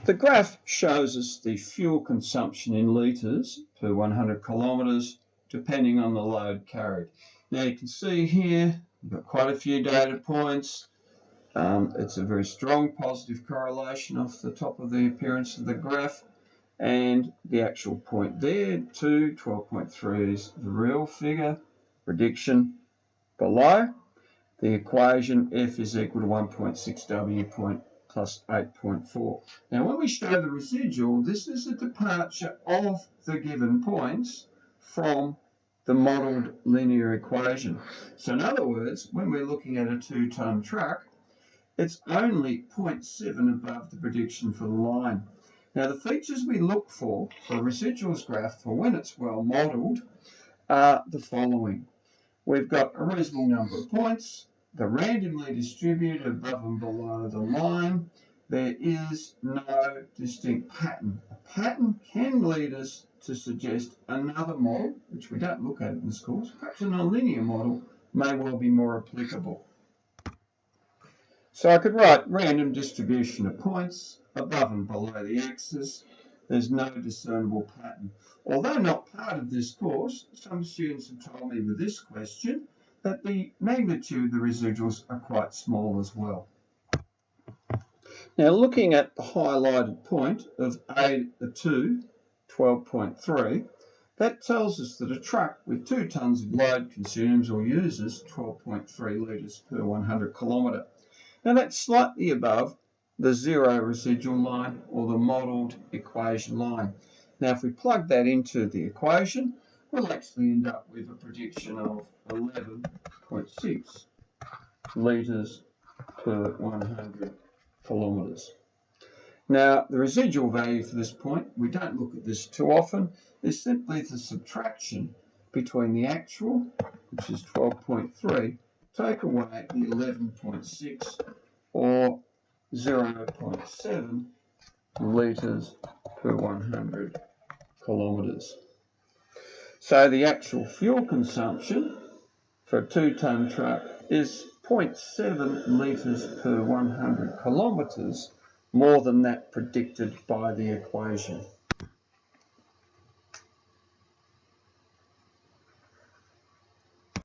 The graph shows us the fuel consumption in litres per 100 kilometres, depending on the load carried. Now you can see here, we've got quite a few data points. It's a very strong positive correlation off the top of the appearance of the graph, and the actual point there, 12.3 is the real figure, prediction below. The equation F is equal to 1.6 W point plus 8.4. Now when we show the residual, this is a departure of the given points from the modelled linear equation. So in other words, when we're looking at a 2-tonne truck, it's only 0.7 above the prediction for the line. Now the features we look for a residuals graph for when it's well modelled are the following. We've got a reasonable number of points, they're randomly distributed above and below the line. There is no distinct pattern. A pattern can lead us to suggest another model, which we don't look at in this course. Perhaps a nonlinear model may well be more applicable. So I could write random distribution of points above and below the axis. There's no discernible pattern. Although not part of this course, some students have told me with this question that the magnitude of the residuals are quite small as well. Now looking at the highlighted point of A2, 12.3, that tells us that a truck with 2 tonnes of load consumes or uses 12.3 litres per 100 kilometre. Now that's slightly above the zero residual line or the modelled equation line. Now if we plug that into the equation, we'll actually end up with a prediction of 11.6 litres per 100 kilometres. Now the residual value for this point, we don't look at this too often, is simply the subtraction between the actual, which is 12.3, take away the 11.6 or 0.7 litres per 100 kilometres. So the actual fuel consumption for a 2-tonne truck is 0.7 litres per 100 kilometres, more than that predicted by the equation.